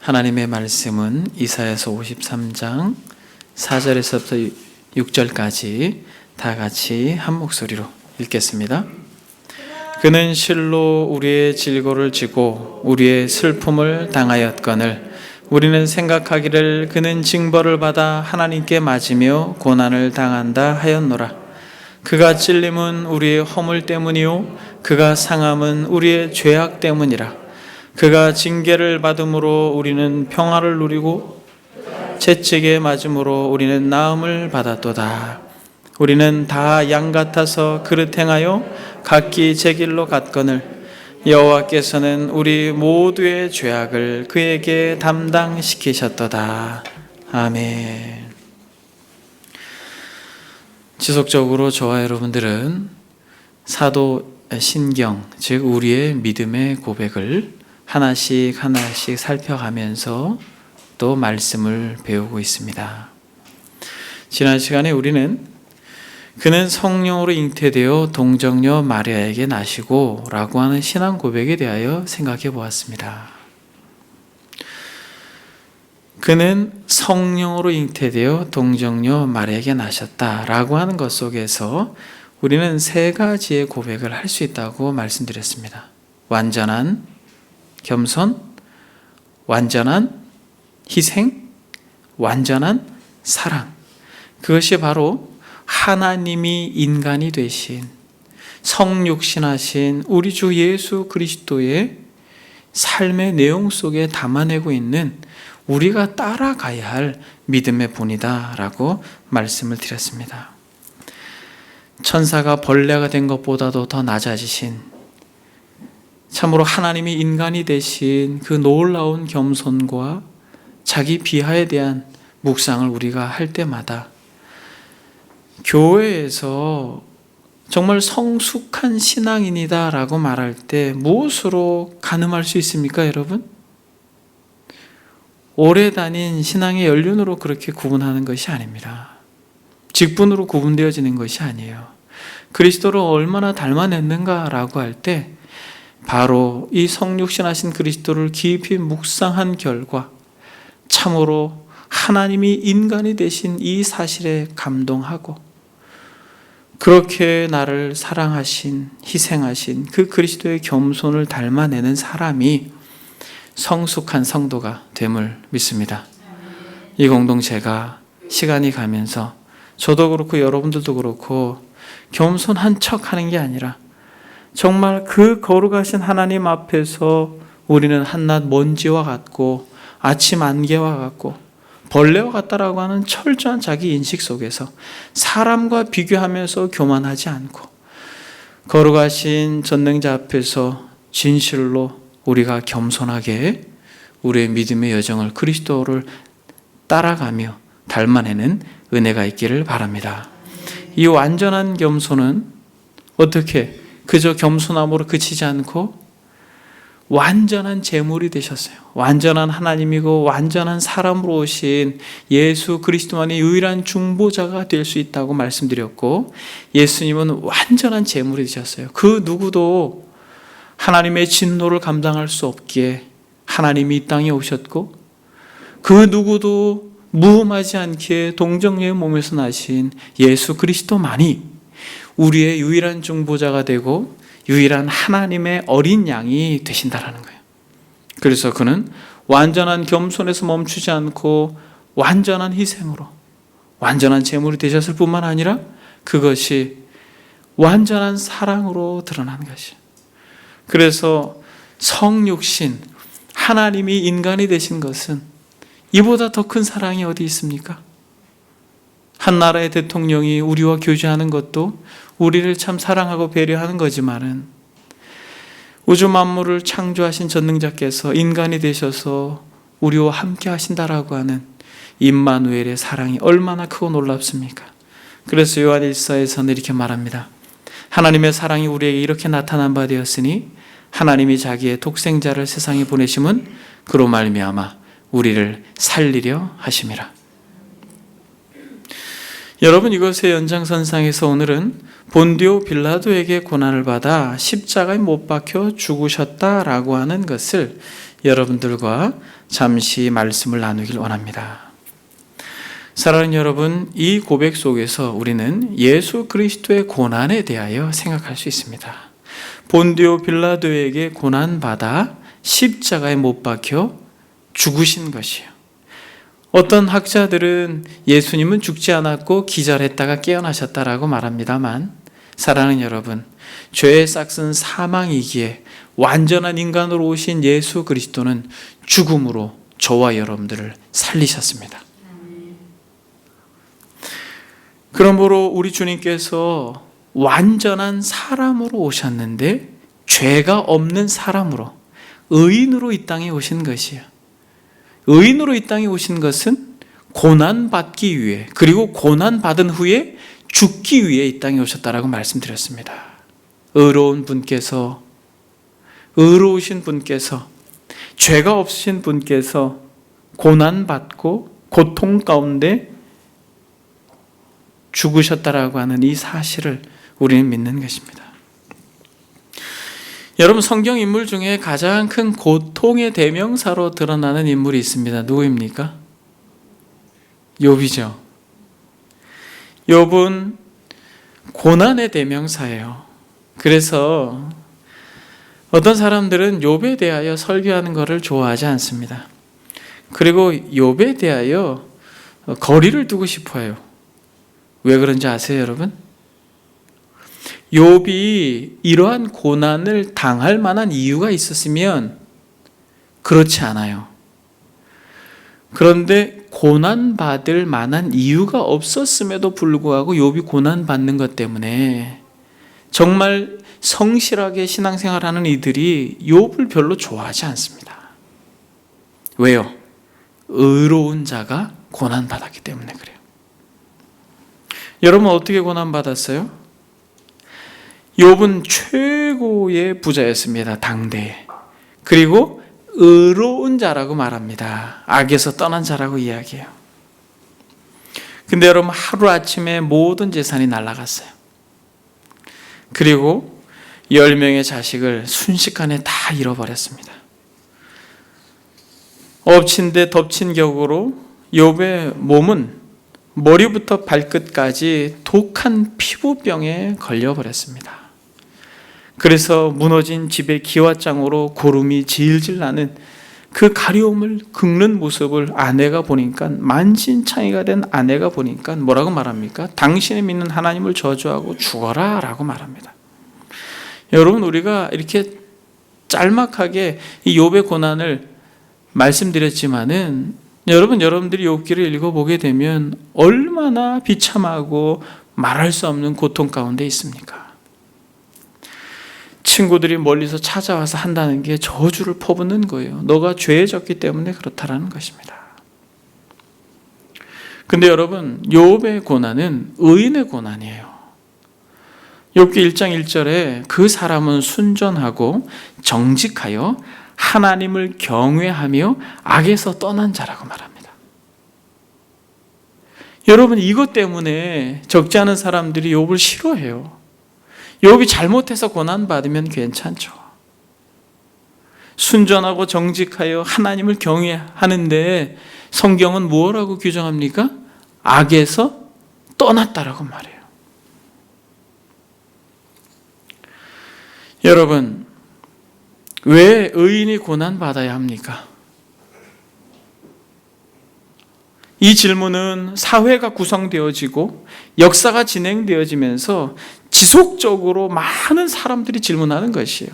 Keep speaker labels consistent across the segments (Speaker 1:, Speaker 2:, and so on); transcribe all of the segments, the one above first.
Speaker 1: 하나님의 말씀은 이사야서 53장 4절에서부터 6절까지 다 같이 한 목소리로 읽겠습니다. 그는 실로 우리의 질고를 지고 우리의 슬픔을 당하였거늘 우리는 생각하기를 그는 징벌을 받아 하나님께 맞으며 고난을 당한다 하였노라. 그가 찔림은 우리의 허물 때문이요 그가 상함은 우리의 죄악 때문이라. 그가 징계를 받음으로 우리는 평화를 누리고 채찍에 맞음으로 우리는 나음을 받았도다. 우리는 다 양 같아서 그릇 행하여 각기 제 길로 갔거늘 여호와께서는 우리 모두의 죄악을 그에게 담당시키셨도다. 아멘. 지속적으로 저와 여러분들은 사도신경, 즉 우리의 믿음의 고백을 하나씩 살펴가면서 또 말씀을 배우고 있습니다. 지난 시간에 우리는 그는 성령으로 잉태되어 동정녀 마리아에게 나시고 라고 하는 신앙 고백에 대하여 생각해 보았습니다. 그는 성령으로 잉태되어 동정녀 마리아에게 나셨다라고 하는 것 속에서 우리는 세 가지의 고백을 할 수 있다고 말씀드렸습니다. 완전한 겸손, 완전한 희생, 완전한 사랑. 그것이 바로 하나님이 인간이 되신 성육신하신 우리 주 예수 그리스도의 삶의 내용 속에 담아내고 있는 우리가 따라가야 할 믿음의 본이다라고 말씀을 드렸습니다. 천사가 벌레가 된 것보다도 더 낮아지신 참으로 하나님이 인간이 되신 그 놀라운 겸손과 자기 비하에 대한 묵상을 우리가 할 때마다 교회에서 정말 성숙한 신앙인이다 라고 말할 때 무엇으로 가늠할 수 있습니까, 여러분? 오래 다닌 신앙의 연륜으로 그렇게 구분하는 것이 아닙니다. 직분으로 구분되어지는 것이 아니에요. 그리스도를 얼마나 닮아냈는가라고 할 때 바로 이 성육신하신 그리스도를 깊이 묵상한 결과 참으로 하나님이 인간이 되신 이 사실에 감동하고 그렇게 나를 사랑하신, 희생하신 그 그리스도의 겸손을 닮아내는 사람이 성숙한 성도가 됨을 믿습니다. 이 공동체가 시간이 가면서 저도 그렇고 여러분들도 그렇고 겸손한 척 하는 게 아니라 정말 그 거룩하신 하나님 앞에서 우리는 한낱 먼지와 같고 아침 안개와 같고 벌레와 같다라고 하는 철저한 자기 인식 속에서 사람과 비교하면서 교만하지 않고 거룩하신 전능자 앞에서 진실로 우리가 겸손하게 우리의 믿음의 여정을 그리스도를 따라가며 닮아내는 은혜가 있기를 바랍니다. 이 완전한 겸손은 어떻게 그저 겸손함으로 그치지 않고 완전한 제물이 되셨어요. 완전한 하나님이고 완전한 사람으로 오신 예수 그리스도만이 유일한 중보자가 될 수 있다고 말씀드렸고 예수님은 완전한 제물이 되셨어요. 그 누구도 하나님의 진노를 감당할 수 없기에 하나님이 이 땅에 오셨고 그 누구도 무험하지 않게 동정녀의 몸에서 나신 예수 그리스도만이 우리의 유일한 중보자가 되고 유일한 하나님의 어린 양이 되신다라는 거예요. 그래서 그는 완전한 겸손에서 멈추지 않고 완전한 희생으로 완전한 제물이 되셨을 뿐만 아니라 그것이 완전한 사랑으로 드러난 것이에요. 그래서 성육신 하나님이 인간이 되신 것은 이보다 더 큰 사랑이 어디 있습니까? 한 나라의 대통령이 우리와 교제하는 것도 우리를 참 사랑하고 배려하는 거지만은 우주 만물을 창조하신 전능자께서 인간이 되셔서 우리와 함께 하신다라고 하는 임마누엘의 사랑이 얼마나 크고 놀랍습니까? 그래서 요한 1서에서는 이렇게 말합니다. 하나님의 사랑이 우리에게 이렇게 나타난 바 되었으니 하나님이 자기의 독생자를 세상에 보내심은 그로 말미암아 우리를 살리려 하심이라. 여러분, 이것의 연장선상에서 오늘은 본디오 빌라도에게 고난을 받아 십자가에 못 박혀 죽으셨다라고 하는 것을 여러분들과 잠시 말씀을 나누길 원합니다. 사랑하는 여러분, 이 고백 속에서 우리는 예수 그리스도의 고난에 대하여 생각할 수 있습니다. 본디오 빌라도에게 고난받아 십자가에 못 박혀 죽으신 것이요. 어떤 학자들은 예수님은 죽지 않았고 기절했다가 깨어나셨다라고 말합니다만, 사랑하는 여러분, 죄의 싹은 사망이기에 완전한 인간으로 오신 예수 그리스도는 죽음으로 저와 여러분들을 살리셨습니다. 그러므로 우리 주님께서 완전한 사람으로 오셨는데 죄가 없는 사람으로, 의인으로 이 땅에 오신 것이요. 의인으로 이 땅에 오신 것은 고난받기 위해, 그리고 고난받은 후에 죽기 위해 이 땅에 오셨다라고 말씀드렸습니다. 의로우신 분께서, 죄가 없으신 분께서 고난받고 고통 가운데 죽으셨다라고 하는 이 사실을 우리는 믿는 것입니다. 여러분, 성경 인물 중에 가장 큰 고통의 대명사로 드러나는 인물이 있습니다. 누구입니까? 욥이죠. 욥은 고난의 대명사예요. 그래서 어떤 사람들은 욥에 대하여 설교하는 것을 좋아하지 않습니다. 그리고 욥에 대하여 거리를 두고 싶어요. 왜 그런지 아세요, 여러분? 욥이 이러한 고난을 당할 만한 이유가 있었으면 그렇지 않아요. 그런데 고난받을 만한 이유가 없었음에도 불구하고 욥이 고난받는 것 때문에 정말 성실하게 신앙생활하는 이들이 욥을 별로 좋아하지 않습니다. 왜요? 의로운 자가 고난받았기 때문에 그래요. 여러분, 어떻게 고난받았어요? 욥은 최고의 부자였습니다. 당대에. 그리고 의로운 자라고 말합니다. 악에서 떠난 자라고 이야기해요. 근데 여러분, 하루아침에 모든 재산이 날아갔어요. 그리고 10명의 자식을 순식간에 다 잃어버렸습니다. 엎친 데 덮친 격으로 욥의 몸은 머리부터 발끝까지 독한 피부병에 걸려버렸습니다. 그래서 무너진 집의 기와장으로 고름이 질질 나는 그 가려움을 긁는 모습을 아내가 보니까, 만신창이가 된 아내가 보니까 뭐라고 말합니까? 당신이 믿는 하나님을 저주하고 죽어라 라고 말합니다. 여러분, 우리가 이렇게 짤막하게 이 욥의 고난을 말씀드렸지만은 여러분들이 욥기를 읽어보게 되면 얼마나 비참하고 말할 수 없는 고통 가운데 있습니까? 친구들이 멀리서 찾아와서 한다는 게 저주를 퍼붓는 거예요. 너가 죄에 졌기 때문에 그렇다라는 것입니다. 근데 여러분, 욥의 고난은 의인의 고난이에요. 욥기 1장 1절에 그 사람은 순전하고 정직하여 하나님을 경외하며 악에서 떠난 자라고 말합니다. 여러분, 이것 때문에 적지 않은 사람들이 욥을 싫어해요. 욥이 잘못해서 고난받으면 괜찮죠. 순전하고 정직하여 하나님을 경외하는데 성경은 뭐라고 규정합니까? 악에서 떠났다라고 말해요. 여러분, 왜 의인이 고난받아야 합니까? 이 질문은 사회가 구성되어지고 역사가 진행되어지면서 지속적으로 많은 사람들이 질문하는 것이에요.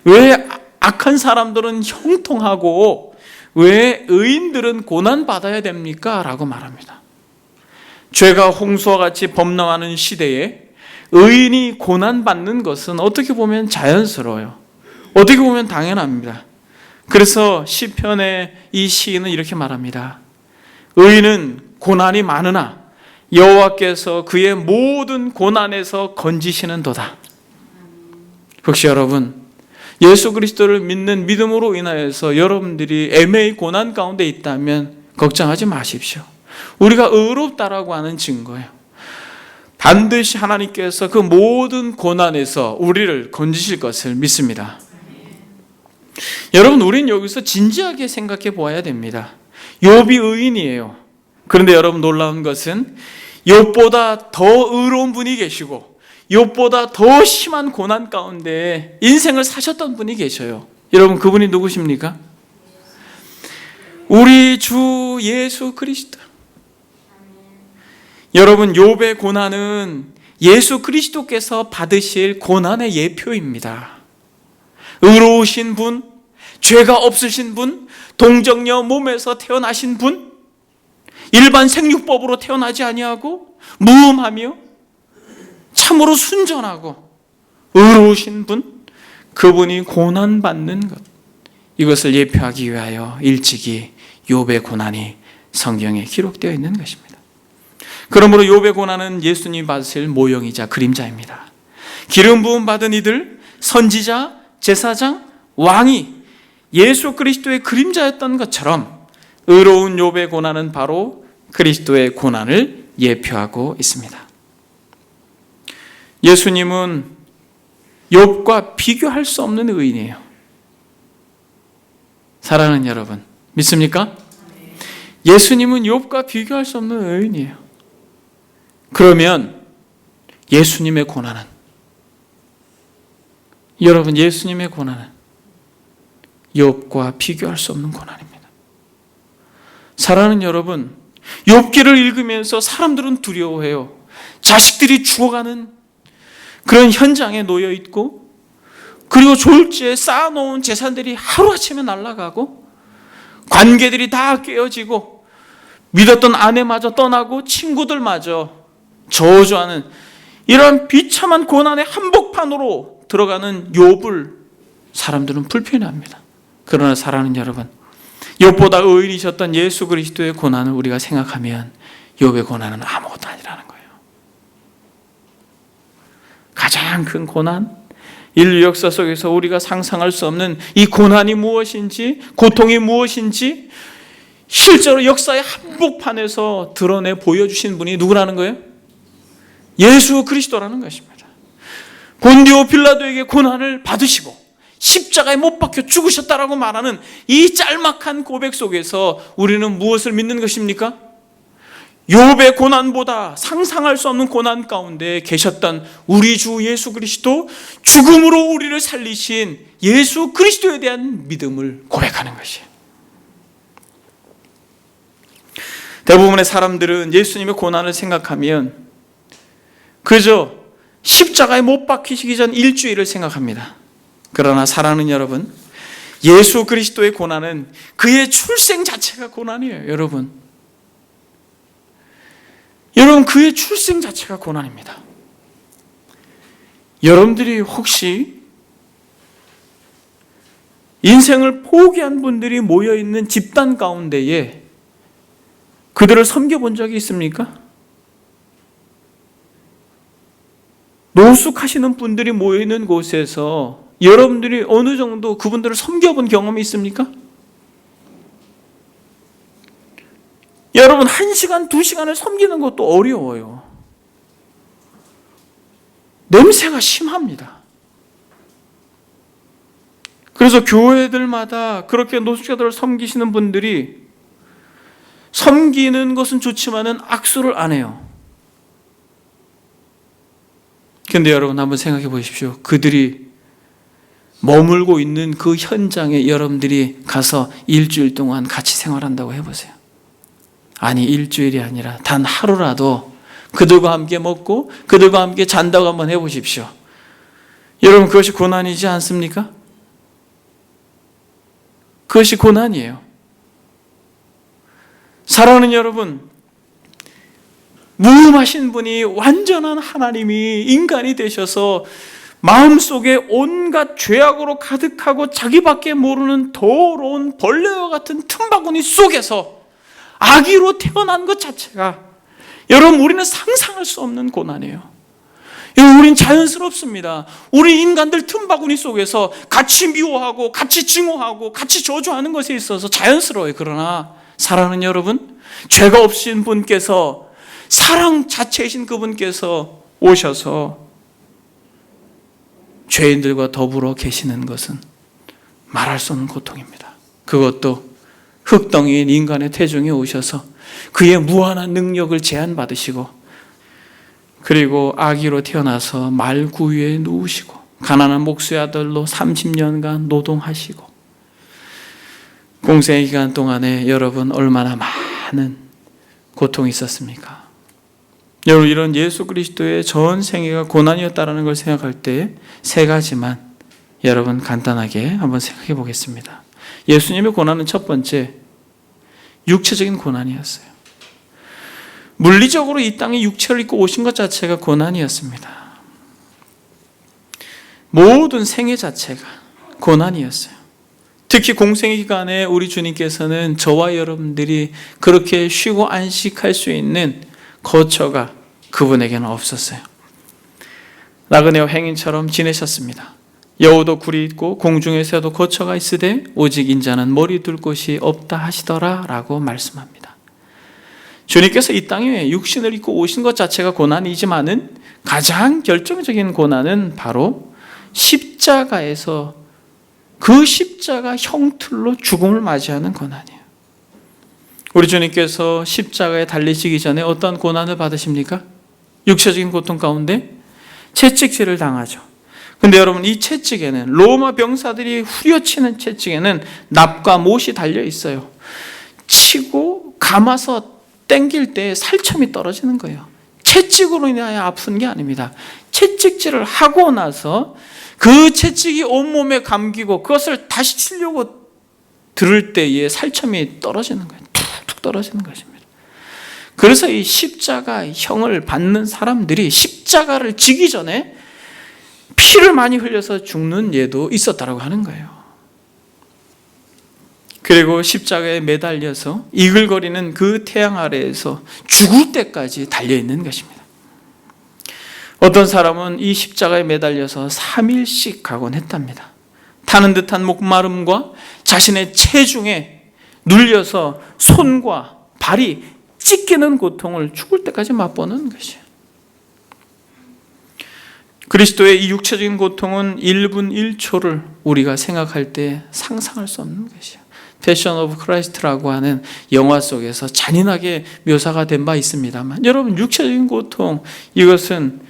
Speaker 1: 왜 악한 사람들은 형통하고 왜 의인들은 고난받아야 됩니까? 라고 말합니다. 죄가 홍수와 같이 범람하는 시대에 의인이 고난받는 것은 어떻게 보면 자연스러워요. 어떻게 보면 당연합니다. 그래서 시편의 이 시인은 이렇게 말합니다. 의인은 고난이 많으나 여호와께서 그의 모든 고난에서 건지시는도다. 혹시 여러분, 예수 그리스도를 믿는 믿음으로 인하여서 여러분들이 애매히 고난 가운데 있다면 걱정하지 마십시오. 우리가 의롭다라고 하는 증거예요. 반드시 하나님께서 그 모든 고난에서 우리를 건지실 것을 믿습니다. 여러분, 우린 여기서 진지하게 생각해 보아야 됩니다. 욥이 의인이에요. 그런데 여러분, 놀라운 것은 욥보다 더 의로운 분이 계시고 욥보다 더 심한 고난 가운데 인생을 사셨던 분이 계셔요. 여러분, 그분이 누구십니까? 우리 주 예수 그리스도. 여러분, 욥의 고난은 예수 그리스도께서 받으실 고난의 예표입니다. 의로우신 분, 죄가 없으신 분, 동정녀 몸에서 태어나신 분, 일반 생육법으로 태어나지 아니하고 무음하며 참으로 순전하고 의로우신 분, 그분이 고난받는 것, 이것을 예표하기 위하여 일찍이 욥의 고난이 성경에 기록되어 있는 것입니다. 그러므로 욥의 고난은 예수님이 받으실 모형이자 그림자입니다. 기름 부음 받은 이들, 선지자, 제사장, 왕이 예수 그리스도의 그림자였던 것처럼 의로운 욥의 고난은 바로 그리스도의 고난을 예표하고 있습니다. 예수님은 욥과 비교할 수 없는 의인이에요. 사랑하는 여러분, 믿습니까? 예수님은 욥과 비교할 수 없는 의인이에요. 그러면 예수님의 고난은, 여러분, 예수님의 고난은 욥과 비교할 수 없는 고난입니다. 사랑하는 여러분, 욥기를 읽으면서 사람들은 두려워해요. 자식들이 죽어가는 그런 현장에 놓여 있고, 그리고 졸지에 쌓아놓은 재산들이 하루아침에 날아가고, 관계들이 다 깨어지고, 믿었던 아내마저 떠나고 친구들마저 저주하는 이런 비참한 고난의 한복판으로 들어가는 욥을 사람들은 불편해합니다. 그러나 사랑하는 여러분, 욥보다 의인이셨던 예수 그리스도의 고난을 우리가 생각하면 욥의 고난은 아무것도 아니라는 거예요. 가장 큰 고난, 인류 역사 속에서 우리가 상상할 수 없는 이 고난이 무엇인지, 고통이 무엇인지 실제로 역사의 한복판에서 드러내 보여주신 분이 누구라는 거예요? 예수 그리스도라는 것입니다. 본디오 빌라도에게 고난을 받으시고 십자가에 못 박혀 죽으셨다라고 말하는 이 짤막한 고백 속에서 우리는 무엇을 믿는 것입니까? 욥의 고난보다 상상할 수 없는 고난 가운데 계셨던 우리 주 예수 그리스도, 죽음으로 우리를 살리신 예수 그리스도에 대한 믿음을 고백하는 것이에요. 대부분의 사람들은 예수님의 고난을 생각하면 그저 십자가에 못 박히시기 전 일주일을 생각합니다. 그러나 사랑하는 여러분, 예수 그리스도의 고난은 그의 출생 자체가 고난이에요. 여러분, 그의 출생 자체가 고난입니다. 여러분들이 혹시 인생을 포기한 분들이 모여있는 집단 가운데에 그들을 섬겨본 적이 있습니까? 노숙하시는 분들이 모여있는 곳에서 여러분들이 어느 정도 그분들을 섬겨본 경험이 있습니까? 여러분, 1시간, 2시간을 섬기는 것도 어려워요. 냄새가 심합니다. 그래서 교회들마다 그렇게 노숙자들을 섬기시는 분들이 섬기는 것은 좋지만은 악수를 안 해요. 그런데 여러분, 한번 생각해 보십시오. 그들이 머물고 있는 그 현장에 여러분들이 가서 일주일 동안 같이 생활한다고 해보세요. 아니, 일주일이 아니라 단 하루라도 그들과 함께 먹고 그들과 함께 잔다고 한번 해보십시오. 여러분, 그것이 고난이지 않습니까? 그것이 고난이에요. 사랑하는 여러분, 무음하신 분이, 완전한 하나님이 인간이 되셔서 마음속에 온갖 죄악으로 가득하고 자기밖에 모르는 더러운 벌레와 같은 틈바구니 속에서 아기로 태어난 것 자체가, 여러분, 우리는 상상할 수 없는 고난이에요. 우린 자연스럽습니다. 우리 인간들 틈바구니 속에서 같이 미워하고 같이 증오하고 같이 저주하는 것에 있어서 자연스러워요. 그러나 사랑하는 여러분, 죄가 없으신 분께서, 사랑 자체이신 그분께서 오셔서 죄인들과 더불어 계시는 것은 말할 수 없는 고통입니다. 그것도 흙덩이인 인간의 태중에 오셔서 그의 무한한 능력을 제한받으시고, 그리고 아기로 태어나서 말구유에 누우시고 가난한 목수의 아들로 30년간 노동하시고, 공생의 기간 동안에 여러분 얼마나 많은 고통이 있었습니까? 여러분, 이런 예수 그리스도의 전 생애가 고난이었다는 걸 생각할 때 세 가지만 여러분 간단하게 한번 생각해 보겠습니다. 예수님의 고난은 첫 번째, 육체적인 고난이었어요. 물리적으로 이 땅에 육체를 입고 오신 것 자체가 고난이었습니다. 모든 생애 자체가 고난이었어요. 특히 공생의 기간에 우리 주님께서는 저와 여러분들이 그렇게 쉬고 안식할 수 있는 거처가 그분에게는 없었어요. 나그네와 행인처럼 지내셨습니다. 여우도 굴이 있고 공중의 새도 거처가 있으되 오직 인자는 머리 둘 곳이 없다 하시더라 라고 말씀합니다. 주님께서 이 땅에 육신을 입고 오신 것 자체가 고난이지만은 가장 결정적인 고난은 바로 십자가에서 그 십자가 형틀로 죽음을 맞이하는 고난이에요. 우리 주님께서 십자가에 달리시기 전에 어떤 고난을 받으십니까? 육체적인 고통 가운데 채찍질을 당하죠. 근데 여러분, 이 채찍에는, 로마 병사들이 후려치는 채찍에는 납과 못이 달려 있어요. 치고 감아서 당길 때 살점이 떨어지는 거예요. 채찍으로 인하여 아픈 게 아닙니다. 채찍질을 하고 나서 그 채찍이 온몸에 감기고 그것을 다시 치려고 들을 때에 살점이 떨어지는 거예요. 툭툭 떨어지는 것입니다. 그래서 이 십자가형을 받는 사람들이 십자가를 지기 전에 피를 많이 흘려서 죽는 예도 있었다고 하는 거예요. 그리고 십자가에 매달려서 이글거리는 그 태양 아래에서 죽을 때까지 달려있는 것입니다. 어떤 사람은 이 십자가에 매달려서 3일씩 가곤 했답니다. 타는 듯한 목마름과 자신의 체중에 눌려서 손과 발이 찢기는 고통을 죽을 때까지 맛보는 것이에요. 그리스도의 이 육체적인 고통은 1분 1초를 우리가 생각할 때 상상할 수 없는 것이에요. 패션 오브 크라이스트라고 하는 영화 속에서 잔인하게 묘사가 된 바 있습니다만, 여러분, 육체적인 고통, 이것은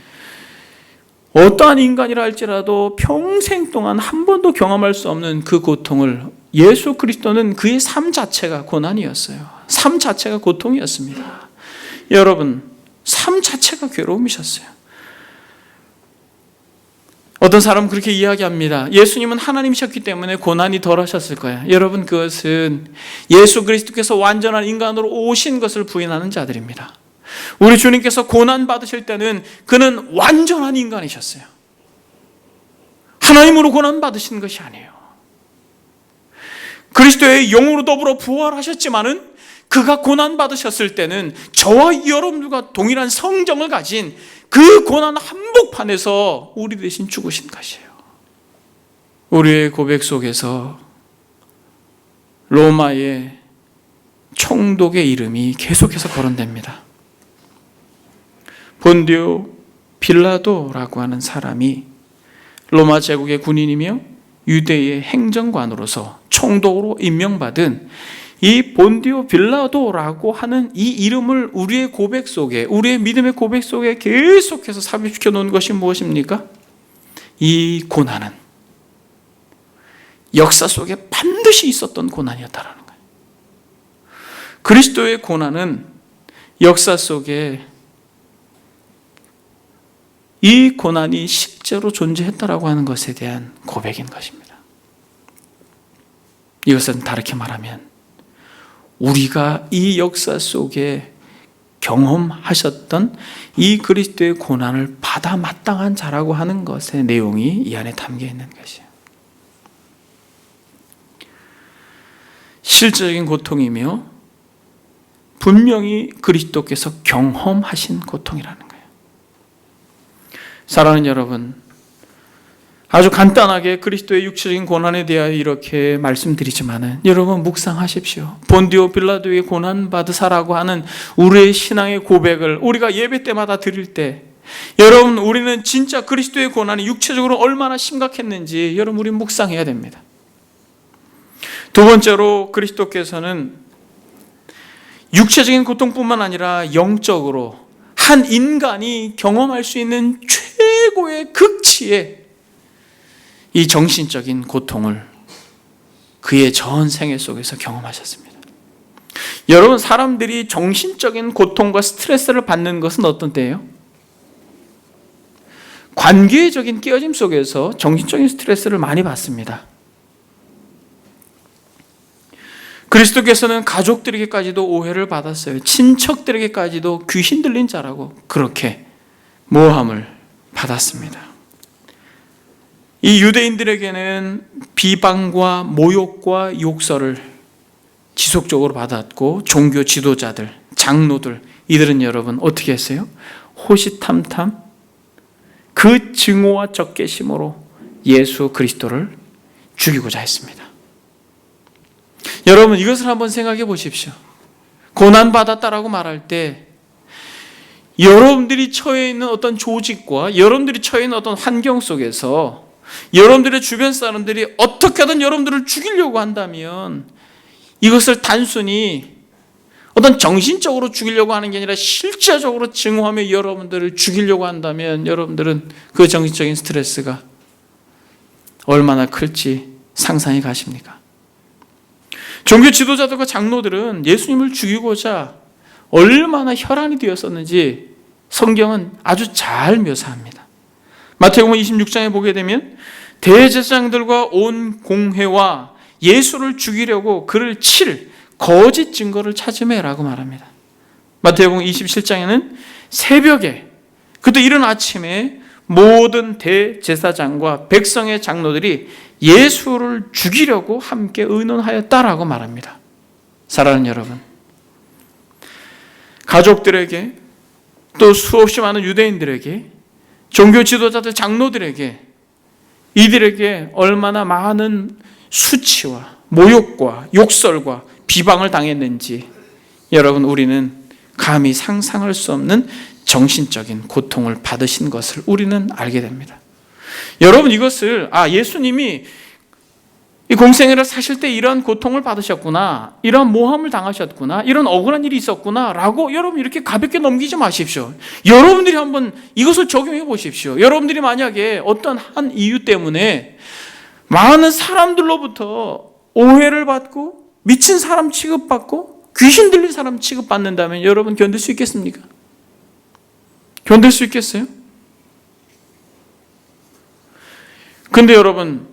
Speaker 1: 어떠한 인간이라 할지라도 평생 동안 한 번도 경험할 수 없는 그 고통을 예수 그리스도는 그의 삶 자체가 고난이었어요. 삶 자체가 고통이었습니다. 여러분, 삶 자체가 괴로움이셨어요. 어떤 사람은 그렇게 이야기합니다. 예수님은 하나님이셨기 때문에 고난이 덜 하셨을 거예요. 여러분, 그것은 예수 그리스도께서 완전한 인간으로 오신 것을 부인하는 자들입니다. 우리 주님께서 고난 받으실 때는 그는 완전한 인간이셨어요. 하나님으로 고난 받으신 것이 아니에요. 그리스도의 영으로 더불어 부활하셨지만은 그가 고난 받으셨을 때는 저와 여러분들과 동일한 성정을 가진 그 고난 한복판에서 우리 대신 죽으신 것이에요. 우리의 고백 속에서 로마의 총독의 이름이 계속해서 거론됩니다. 본디오 빌라도라고 하는 사람이 로마 제국의 군인이며 유대의 행정관으로서 총독으로 임명받은 이 본디오 빌라도라고 하는 이 이름을 우리의 고백 속에, 우리의 믿음의 고백 속에 계속해서 삽입시켜 놓은 것이 무엇입니까? 이 고난은 역사 속에 반드시 있었던 고난이었다라는 거예요. 그리스도의 고난은 역사 속에 이 고난이 실제로 존재했다라고 하는 것에 대한 고백인 것입니다. 이것은 다르게 말하면 우리가 이 역사 속에 경험하셨던 이 그리스도의 고난을 받아 마땅한 자라고 하는 것의 내용이 이 안에 담겨 있는 것이에요. 실제적인 고통이며 분명히 그리스도께서 경험하신 고통이라는 거예요. 사랑하는 여러분, 아주 간단하게 그리스도의 육체적인 고난에 대하여 이렇게 말씀드리지만은 여러분 묵상하십시오. 본디오 빌라도의 고난받으사라고 하는 우리의 신앙의 고백을 우리가 예배 때마다 드릴 때 여러분, 우리는 진짜 그리스도의 고난이 육체적으로 얼마나 심각했는지 여러분, 우리 묵상해야 됩니다. 두 번째로 그리스도께서는 육체적인 고통뿐만 아니라 영적으로 한 인간이 경험할 수 있는 최고의 극치의 이 정신적인 고통을 그의 전 생애 속에서 경험하셨습니다. 여러분, 사람들이 정신적인 고통과 스트레스를 받는 것은 어떤 때예요? 관계적인 깨어짐 속에서 정신적인 스트레스를 많이 받습니다. 그리스도께서는 가족들에게까지도 오해를 받았어요. 친척들에게까지도 귀신 들린 자라고 그렇게 모함을 받았습니다. 이 유대인들에게는 비방과 모욕과 욕설을 지속적으로 받았고, 종교 지도자들, 장로들, 이들은 여러분 어떻게 했어요? 호시탐탐 그 증오와 적개심으로 예수 그리스도를 죽이고자 했습니다. 여러분, 이것을 한번 생각해 보십시오. 고난받았다라고 말할 때 여러분들이 처해 있는 어떤 조직과 여러분들이 처해 있는 어떤 환경 속에서 여러분들의 주변 사람들이 어떻게든 여러분들을 죽이려고 한다면, 이것을 단순히 어떤 정신적으로 죽이려고 하는 게 아니라 실제적으로 증오하며 여러분들을 죽이려고 한다면, 여러분들은 그 정신적인 스트레스가 얼마나 클지 상상이 가십니까? 종교 지도자들과 장로들은 예수님을 죽이고자 얼마나 혈안이 되었었는지 성경은 아주 잘 묘사합니다. 마태복음 26장에 보게 되면 대제사장들과 온 공회와 예수를 죽이려고 그를 칠 거짓 증거를 찾으매라고 말합니다. 마태복음 27장에는 새벽에, 그때 이른 아침에 모든 대제사장과 백성의 장로들이 예수를 죽이려고 함께 의논하였다라고 말합니다. 사랑하는 여러분, 가족들에게, 또 수없이 많은 유대인들에게, 종교 지도자들, 장로들에게, 이들에게 얼마나 많은 수치와 모욕과 욕설과 비방을 당했는지 여러분, 우리는 감히 상상할 수 없는 정신적인 고통을 받으신 것을 우리는 알게 됩니다. 여러분, 이것을 예수님이 이 공생애를 사실 때 이런 고통을 받으셨구나, 이런 모함을 당하셨구나, 이런 억울한 일이 있었구나 라고 여러분 이렇게 가볍게 넘기지 마십시오. 여러분들이 한번 이것을 적용해 보십시오. 여러분들이 만약에 어떤 한 이유 때문에 많은 사람들로부터 오해를 받고 미친 사람 취급받고 귀신 들린 사람 취급받는다면 여러분 견딜 수 있겠습니까? 견딜 수 있겠어요? 근데 여러분,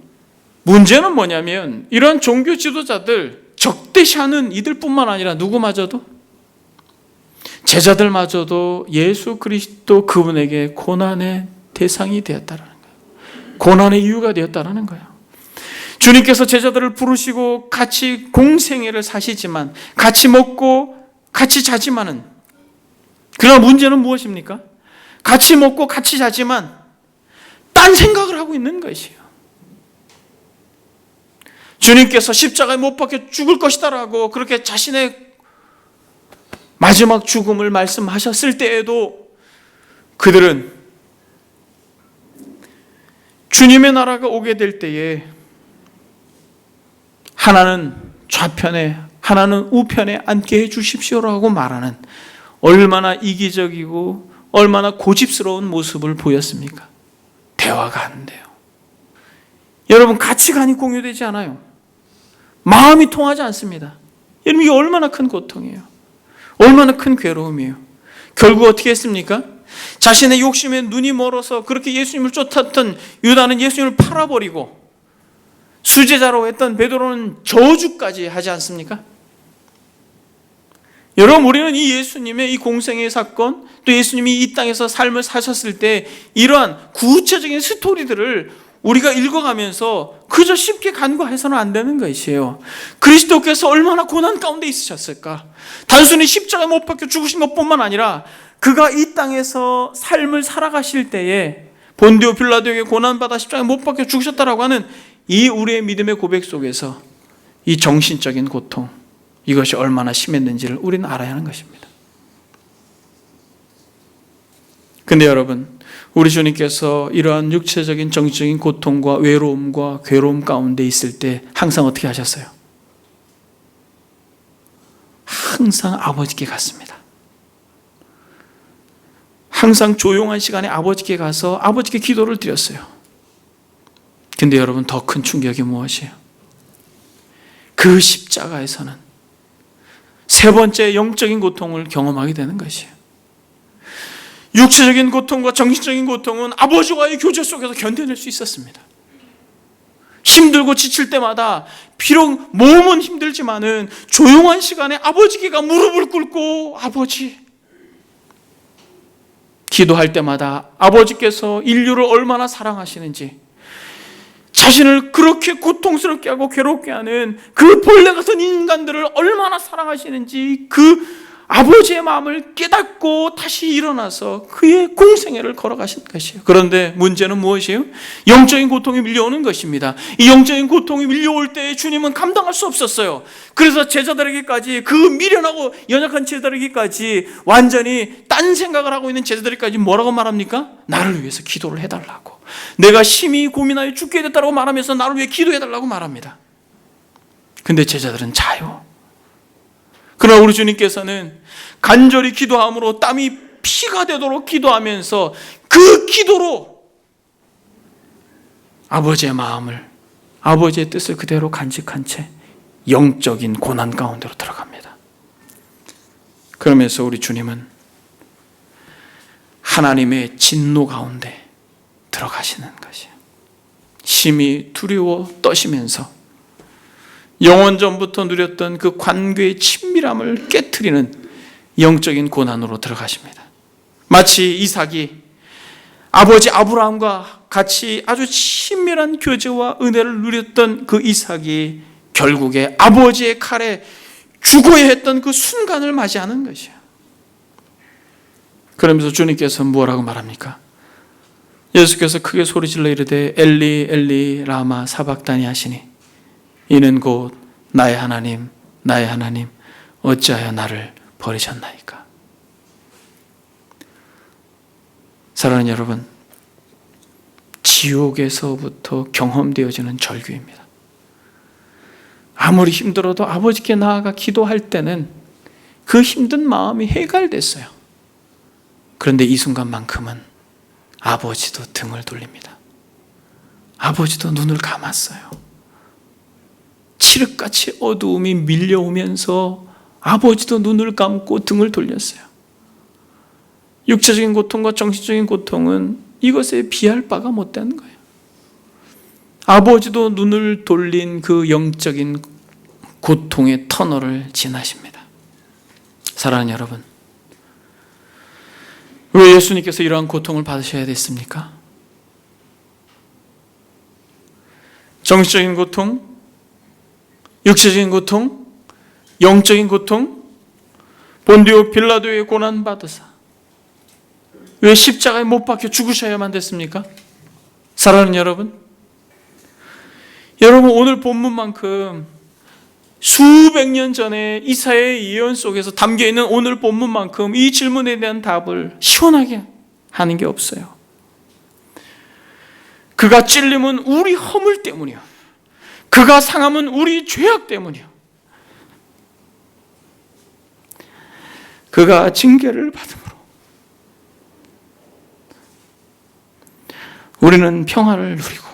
Speaker 1: 문제는 뭐냐면 이런 종교 지도자들 적대시하는 이들뿐만 아니라 누구마저도, 제자들마저도 예수 그리스도 그분에게 고난의 대상이 되었다는 거예요. 고난의 이유가 되었다는 거예요. 주님께서 제자들을 부르시고 같이 공생애를 사시지만, 같이 먹고 같이 자지만은, 그러나 문제는 무엇입니까? 같이 먹고 같이 자지만 딴 생각을 하고 있는 것이에요. 주님께서 십자가에 못 박혀 죽을 것이다라고 그렇게 자신의 마지막 죽음을 말씀하셨을 때에도 그들은 주님의 나라가 오게 될 때에 하나는 좌편에 하나는 우편에 앉게 해 주십시오라고 말하는 얼마나 이기적이고 얼마나 고집스러운 모습을 보였습니까? 대화가 안 돼요. 여러분, 가치관이 공유되지 않아요. 마음이 통하지 않습니다. 여러분, 이게 얼마나 큰 고통이에요. 얼마나 큰 괴로움이에요. 결국 어떻게 했습니까? 자신의 욕심에 눈이 멀어서 그렇게 예수님을 쫓았던 유다는 예수님을 팔아버리고, 수제자로 했던 베드로는 저주까지 하지 않습니까? 여러분, 우리는 이 예수님의 이 공생의 사건, 또 예수님이 이 땅에서 삶을 사셨을 때 이러한 구체적인 스토리들을 우리가 읽어가면서 그저 쉽게 간과해서는 안 되는 것이에요. 그리스도께서 얼마나 고난 가운데 있으셨을까? 단순히 십자가에 못 박혀 죽으신 것뿐만 아니라 그가 이 땅에서 삶을 살아가실 때에 본디오 빌라도에게 고난받아 십자가에 못 박혀 죽으셨다라고 하는 이 우리의 믿음의 고백 속에서 이 정신적인 고통, 이것이 얼마나 심했는지를 우리는 알아야 하는 것입니다. 근데 여러분, 우리 주님께서 이러한 육체적인 정신적인 고통과 외로움과 괴로움 가운데 있을 때 항상 어떻게 하셨어요? 항상 아버지께 갔습니다. 항상 조용한 시간에 아버지께 가서 아버지께 기도를 드렸어요. 근데 여러분, 더 큰 충격이 무엇이에요? 그 십자가에서는 세 번째 영적인 고통을 경험하게 되는 것이에요. 육체적인 고통과 정신적인 고통은 아버지와의 교제 속에서 견뎌낼 수 있었습니다. 힘들고 지칠 때마다 비록 몸은 힘들지만은 조용한 시간에 아버지께가 무릎을 꿇고 아버지, 기도할 때마다 아버지께서 인류를 얼마나 사랑하시는지, 자신을 그렇게 고통스럽게 하고 괴롭게 하는 그 벌레 같은 인간들을 얼마나 사랑하시는지 그 아버지의 마음을 깨닫고 다시 일어나서 그의 공생애를 걸어가신 것이에요. 그런데 문제는 무엇이에요? 영적인 고통이 밀려오는 것입니다. 이 영적인 고통이 밀려올 때 주님은 감당할 수 없었어요. 그래서 제자들에게까지, 그 미련하고 연약한 제자들에게까지, 완전히 딴 생각을 하고 있는 제자들에게까지 뭐라고 말합니까? 나를 위해서 기도를 해달라고, 내가 심히 고민하여 죽게 됐다고 말하면서 나를 위해 기도해달라고 말합니다. 근데 제자들은 자요. 그러나 우리 주님께서는 간절히 기도함으로 땀이 피가 되도록 기도하면서 그 기도로 아버지의 마음을, 아버지의 뜻을 그대로 간직한 채 영적인 고난 가운데로 들어갑니다. 그러면서 우리 주님은 하나님의 진노 가운데 들어가시는 것이에요. 심히 두려워 떠시면서 영원 전부터 누렸던 그 관계의 친밀함을 깨트리는 영적인 고난으로 들어가십니다. 마치 이삭이 아버지 아브라함과 같이 아주 친밀한 교제와 은혜를 누렸던 그 이삭이 결국에 아버지의 칼에 죽어야 했던 그 순간을 맞이하는 것이에요. 그러면서 주님께서 뭐라고 말합니까? 예수께서 크게 소리질러 이르되 엘리 엘리 라마 사박다니 하시니 이는 곧 나의 하나님 나의 하나님 어찌하여 나를 버리셨나이까. 사랑하는 여러분, 지옥에서부터 경험되어지는 절규입니다. 아무리 힘들어도 아버지께 나아가 기도할 때는 그 힘든 마음이 해결됐어요. 그런데 이 순간만큼은 아버지도 등을 돌립니다. 아버지도 눈을 감았어요. 칠흑같이 어두움이 밀려오면서 아버지도 눈을 감고 등을 돌렸어요. 육체적인 고통과 정신적인 고통은 이것에 비할 바가 못되는 거예요. 아버지도 눈을 돌린 그 영적인 고통의 터널을 지나십니다. 사랑하는 여러분, 왜 예수님께서 이러한 고통을 받으셔야 됐습니까? 정신적인 고통, 육체적인 고통, 영적인 고통, 본디오 빌라도의 고난 받으사 왜 십자가에 못 박혀 죽으셔야만 됐습니까? 사랑하는 여러분, 오늘 본문만큼 수백 년 전에 이사야의 예언 속에서 담겨있는 오늘 본문만큼 이 질문에 대한 답을 시원하게 하는 게 없어요. 그가 찔림은 우리 허물 때문이요, 그가 상함은 우리 죄악 때문이요, 그가 징계를 받음으로 우리는 평화를 누리고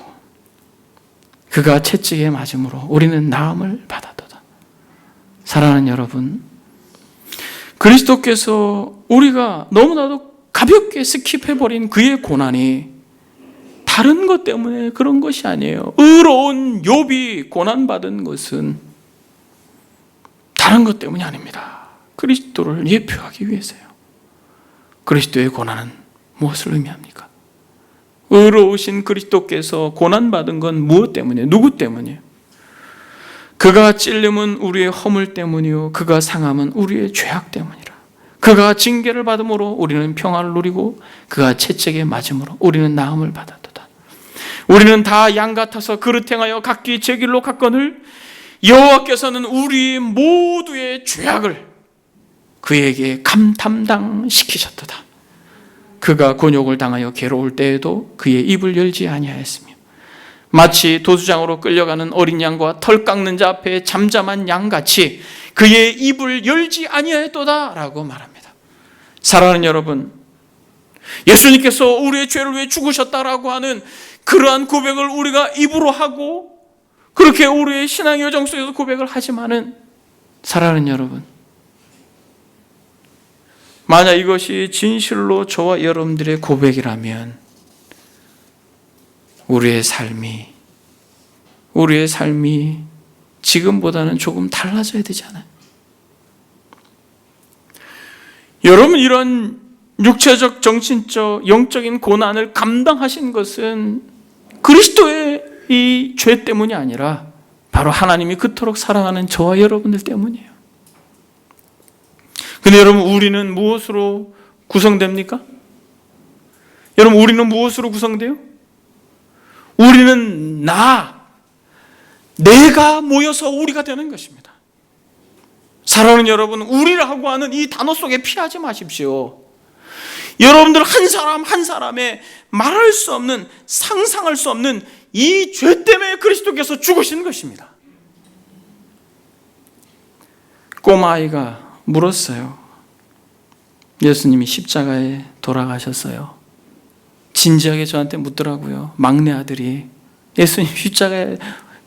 Speaker 1: 그가 채찍에 맞음으로 우리는 나음을 받았도다. 사랑하는 여러분, 그리스도께서 우리가 너무나도 가볍게 스킵해버린 그의 고난이 다른 것 때문에 그런 것이 아니에요. 의로운 욥이 고난받은 것은 다른 것 때문이 아닙니다. 그리스도를 예표하기 위해서요. 그리스도의 고난은 무엇을 의미합니까? 의로우신 그리스도께서 고난받은 건 무엇 때문이에요? 누구 때문이에요? 그가 찔림은 우리의 허물 때문이요, 그가 상함은 우리의 죄악 때문이라. 그가 징계를 받음으로 우리는 평화를 누리고 그가 채찍에 맞음으로 우리는 나음을 받았도다. 우리는 다 양 같아서 그릇 행하여 각기 제 길로 갔거늘 여호와께서는 우리 모두의 죄악을 그에게 감담당시키셨도다. 그가 곤욕을 당하여 괴로울 때에도 그의 입을 열지 아니하였으며 마치 도수장으로 끌려가는 어린 양과 털 깎는 자 앞에 잠잠한 양같이 그의 입을 열지 아니하였도다 라고 말합니다. 사랑하는 여러분, 예수님께서 우리의 죄를 위해 죽으셨다라고 하는 그러한 고백을 우리가 입으로 하고 그렇게 우리의 신앙의 여정 속에서 고백을 하지만은, 사랑하는 여러분, 만약 이것이 진실로 저와 여러분들의 고백이라면 우리의 삶이 지금보다는 조금 달라져야 되지 않아요? 여러분, 이런 육체적, 정신적, 영적인 고난을 감당하신 것은 그리스도의 이 죄 때문이 아니라 바로 하나님이 그토록 사랑하는 저와 여러분들 때문이에요. 근데 여러분, 우리는 무엇으로 구성됩니까? 여러분, 우리는 무엇으로 구성돼요? 우리는 내가 모여서 우리가 되는 것입니다. 사랑하는 여러분, 우리라고 하는 이 단어 속에 피하지 마십시오. 여러분들 한 사람 한 사람의 말할 수 없는, 상상할 수 없는 이 죄 때문에 그리스도께서 죽으신 것입니다. 꼬마아이가 물었어요. 예수님이 십자가에 돌아가셨어요. 진지하게 저한테 묻더라고요. 막내 아들이, 예수님 십자가에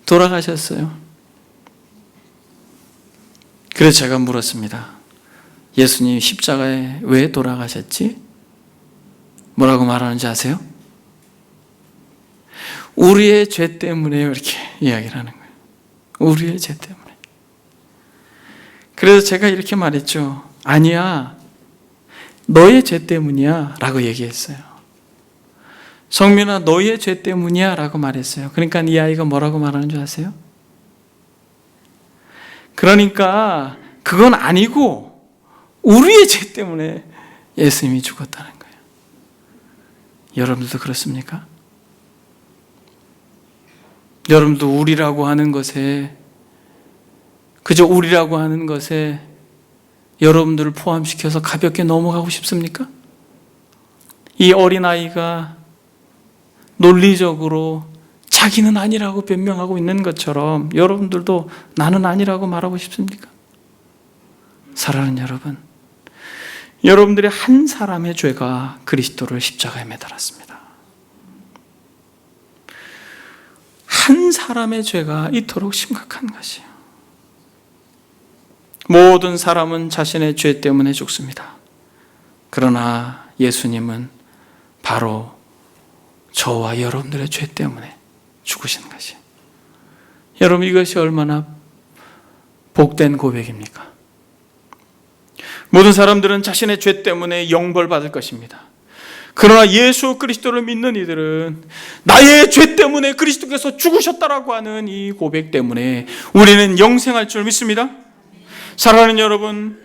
Speaker 1: 돌아가셨어요. 그래서 제가 물었습니다. 예수님 십자가에 왜 돌아가셨지? 뭐라고 말하는지 아세요? 우리의 죄 때문에요, 이렇게 이야기를 하는 거예요. 우리의 죄 때문에. 그래서 제가 이렇게 말했죠. 아니야, 너의 죄 때문이야 라고 얘기했어요. 성민아, 너의 죄 때문이야 라고 말했어요. 그러니까 이 아이가 뭐라고 말하는 줄 아세요? 그러니까 그건 아니고 우리의 죄 때문에 예수님이 죽었다는 거예요. 여러분들도 그렇습니까? 여러분도 우리라고 하는 것에, 그저 우리라고 하는 것에 여러분들을 포함시켜서 가볍게 넘어가고 싶습니까? 이 어린아이가 논리적으로 자기는 아니라고 변명하고 있는 것처럼 여러분들도 나는 아니라고 말하고 싶습니까? 사랑하는 여러분, 여러분들의 한 사람의 죄가 그리스도를 십자가에 매달았습니다. 한 사람의 죄가 이토록 심각한 것이에요. 모든 사람은 자신의 죄 때문에 죽습니다. 그러나 예수님은 바로 저와 여러분들의 죄 때문에 죽으시는 것이에요. 여러분, 이것이 얼마나 복된 고백입니까? 모든 사람들은 자신의 죄 때문에 영벌받을 것입니다. 그러나 예수 그리스도를 믿는 이들은 나의 죄 때문에 그리스도께서 죽으셨다라고 하는 이 고백 때문에 우리는 영생할 줄 믿습니다. 사랑하는 여러분,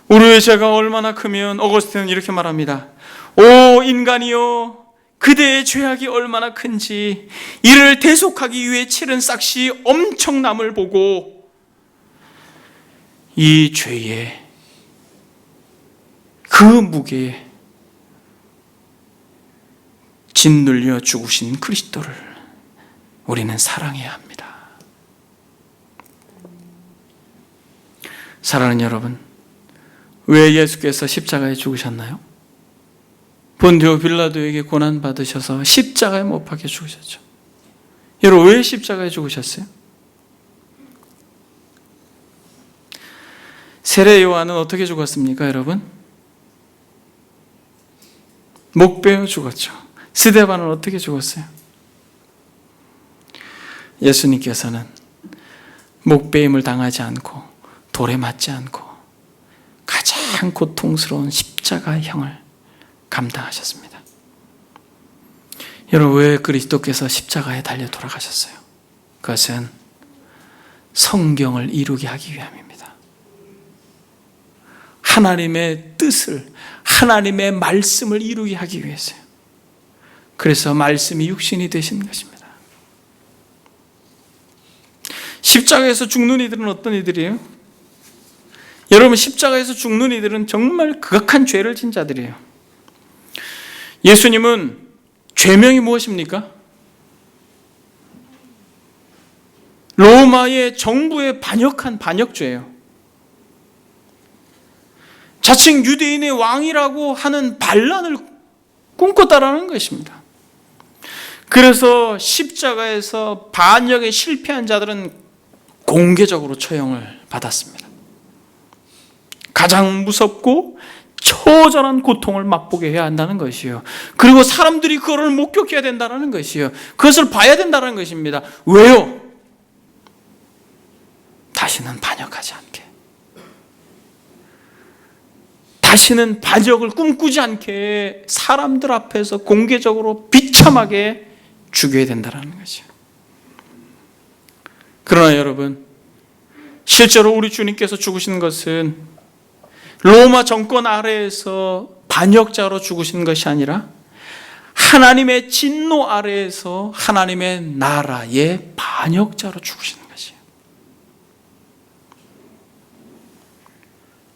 Speaker 1: 우리의 죄가 얼마나 크면 어거스틴은 이렇게 말합니다. 오 인간이여, 그대의 죄악이 얼마나 큰지 이를 대속하기 위해 치른 싹이 엄청남을 보고 이 죄의 그 무게에 짓눌려 죽으신 그리스도를 우리는 사랑해야 합니다. 사랑하는 여러분, 왜 예수께서 십자가에 죽으셨나요? 본디오 빌라도에게 고난받으셔서 십자가에 못 박혀 죽으셨죠. 여러분, 왜 십자가에 죽으셨어요? 세례 요한은 어떻게 죽었습니까, 여러분? 목 베어 죽었죠. 스데반은 어떻게 죽었어요? 예수님께서는 목 베임을 당하지 않고 돌에 맞지 않고 가장 고통스러운 십자가형을 감당하셨습니다. 여러분, 왜 그리스도께서 십자가에 달려 돌아가셨어요? 그것은 성경을 이루게 하기 위함입니다. 하나님의 뜻을, 하나님의 말씀을 이루게 하기 위해서요. 그래서 말씀이 육신이 되신 것입니다. 십자가에서 죽는 이들은 어떤 이들이에요? 여러분, 십자가에서 죽는 이들은 정말 극악한 죄를 진 자들이에요. 예수님은 죄명이 무엇입니까? 로마의 정부에 반역한 반역죄예요. 자칭 유대인의 왕이라고 하는 반란을 꿈꿨다라는 것입니다. 그래서 십자가에서 반역에 실패한 자들은 공개적으로 처형을 받았습니다. 가장 무섭고 처절한 고통을 맛보게 해야 한다는 것이요. 그리고 사람들이 그거를 목격해야 된다는 것이요. 그것을 봐야 된다는 것입니다. 왜요? 다시는 반역하지 않게, 다시는 반역을 꿈꾸지 않게 사람들 앞에서 공개적으로 비참하게 죽여야 된다는 것이요. 그러나 여러분, 실제로 우리 주님께서 죽으신 것은 로마 정권 아래에서 반역자로 죽으신 것이 아니라 하나님의 진노 아래에서 하나님의 나라의 반역자로 죽으시는 것이에요.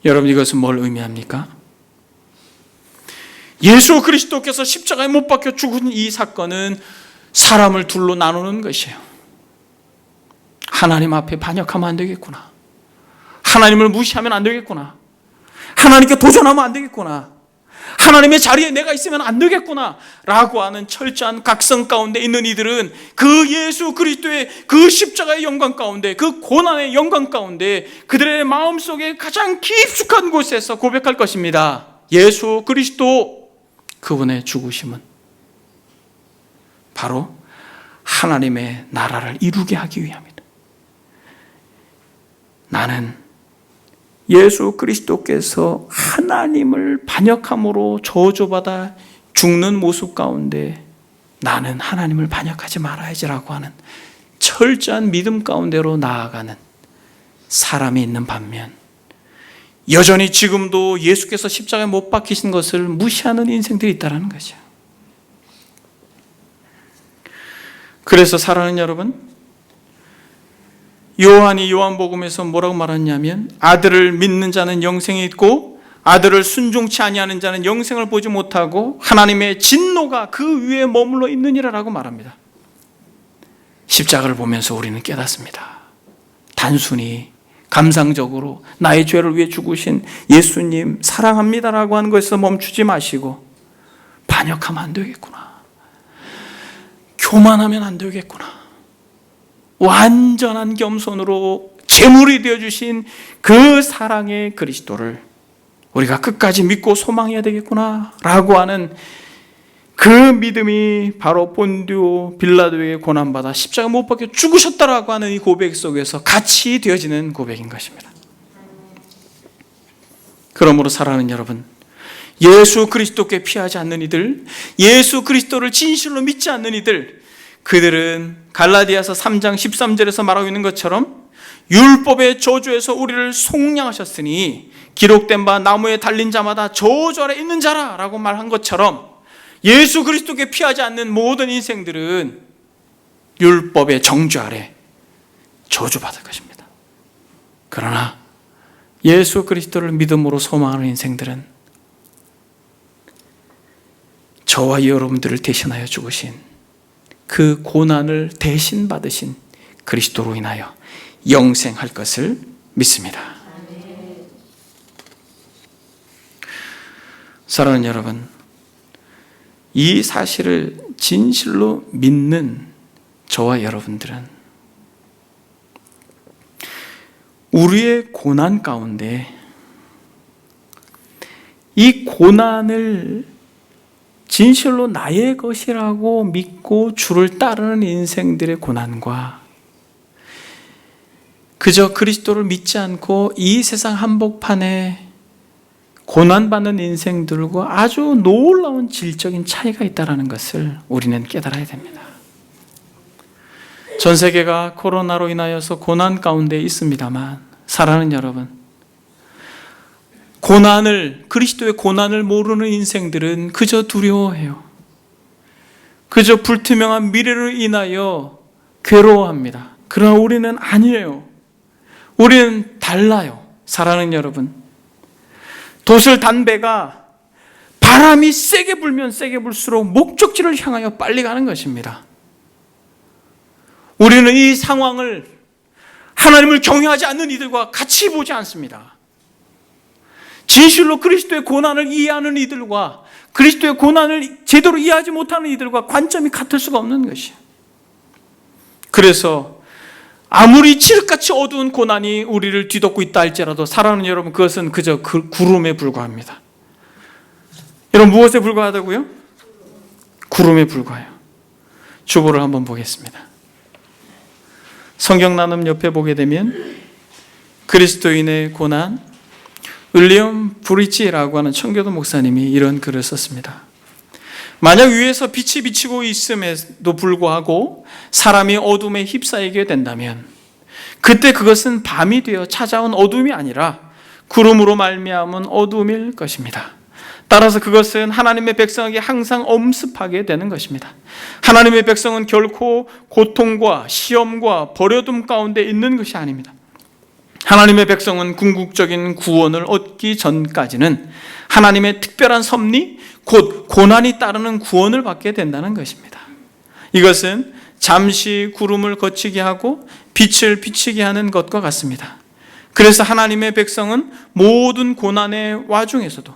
Speaker 1: 여러분, 이것은 뭘 의미합니까? 예수 그리스도께서 십자가에 못 박혀 죽은 이 사건은 사람을 둘로 나누는 것이에요. 하나님 앞에 반역하면 안 되겠구나. 하나님을 무시하면 안 되겠구나. 하나님께 도전하면 안 되겠구나. 하나님의 자리에 내가 있으면 안 되겠구나 라고 하는 철저한 각성 가운데 있는 이들은 그 예수 그리스도의 그 십자가의 영광 가운데, 그 고난의 영광 가운데 그들의 마음속에 가장 깊숙한 곳에서 고백할 것입니다. 예수 그리스도, 그분의 죽으심은 바로 하나님의 나라를 이루게 하기 위함이다. 나는 예수 그리스도께서 하나님을 반역함으로 저주받아 죽는 모습 가운데 나는 하나님을 반역하지 말아야지라고 하는 철저한 믿음 가운데로 나아가는 사람이 있는 반면, 여전히 지금도 예수께서 십자가에 못 박히신 것을 무시하는 인생들이 있다는 거죠. 그래서 사랑하는 여러분, 요한이 요한복음에서 뭐라고 말하냐면 아들을 믿는 자는 영생이 있고 아들을 순종치 아니하는 자는 영생을 보지 못하고 하나님의 진노가 그 위에 머물러 있느니라라고 말합니다. 십자가를 보면서 우리는 깨닫습니다. 단순히 감상적으로 나의 죄를 위해 죽으신 예수님 사랑합니다라고 하는 것에서 멈추지 마시고 반역하면 안 되겠구나, 교만하면 안 되겠구나, 완전한 겸손으로 제물이 되어주신 그 사랑의 그리스도를 우리가 끝까지 믿고 소망해야 되겠구나 라고 하는 그 믿음이 바로 본디오 빌라도에게 고난받아 십자가 못 박혀 죽으셨다라고 하는 이 고백 속에서 같이 되어지는 고백인 것입니다. 그러므로 사랑하는 여러분, 예수 그리스도께 피하지 않는 이들, 예수 그리스도를 진실로 믿지 않는 이들, 그들은 갈라디아서 3장 13절에서 말하고 있는 것처럼 율법의 저주에서 우리를 속량하셨으니 기록된 바 나무에 달린 자마다 저주 아래 있는 자라라고 말한 것처럼 예수 그리스도께 피하지 않는 모든 인생들은 율법의 정죄 아래 저주받을 것입니다. 그러나 예수 그리스도를 믿음으로 소망하는 인생들은 저와 여러분들을 대신하여 죽으신 그 고난을 대신 받으신 그리스도로 인하여 영생할 것을 믿습니다. 사랑하는 여러분, 이 사실을 진실로 믿는 저와 여러분들은 우리의 고난 가운데 이 고난을 진실로 나의 것이라고 믿고 주를 따르는 인생들의 고난과 그저 그리스도를 믿지 않고 이 세상 한복판에 고난받는 인생들과 아주 놀라운 질적인 차이가 있다는 것을 우리는 깨달아야 됩니다. 전 세계가 코로나로 인하여서 고난 가운데 있습니다만, 사랑하는 여러분, 그리스도의 고난을 모르는 인생들은 그저 두려워해요. 그저 불투명한 미래를 인하여 괴로워합니다. 그러나 우리는 아니에요. 우리는 달라요. 사랑하는 여러분, 돛을 단 배가 바람이 세게 불면 세게 불수록 목적지를 향하여 빨리 가는 것입니다. 우리는 이 상황을 하나님을 경외하지 않는 이들과 같이 보지 않습니다. 진실로 그리스도의 고난을 이해하는 이들과 그리스도의 고난을 제대로 이해하지 못하는 이들과 관점이 같을 수가 없는 것이에요. 그래서 아무리 칠흑같이 어두운 고난이 우리를 뒤덮고 있다 할지라도 사랑하는 여러분, 그것은 그저 구름에 불과합니다. 여러분, 무엇에 불과하다고요? 구름에 불과해요. 주보를 한번 보겠습니다. 성경 나눔 옆에 보게 되면 그리스도인의 고난, 윌리엄 브리지라고 하는 청교도 목사님이 이런 글을 썼습니다. 만약 위에서 빛이 비치고 있음에도 불구하고 사람이 어둠에 휩싸이게 된다면 그때 그것은 밤이 되어 찾아온 어둠이 아니라 구름으로 말미암은 어둠일 것입니다. 따라서 그것은 하나님의 백성에게 항상 엄습하게 되는 것입니다. 하나님의 백성은 결코 고통과 시험과 버려둠 가운데 있는 것이 아닙니다. 하나님의 백성은 궁극적인 구원을 얻기 전까지는 하나님의 특별한 섭리, 곧 고난이 따르는 구원을 받게 된다는 것입니다. 이것은 잠시 구름을 거치게 하고 빛을 비치게 하는 것과 같습니다. 그래서 하나님의 백성은 모든 고난의 와중에서도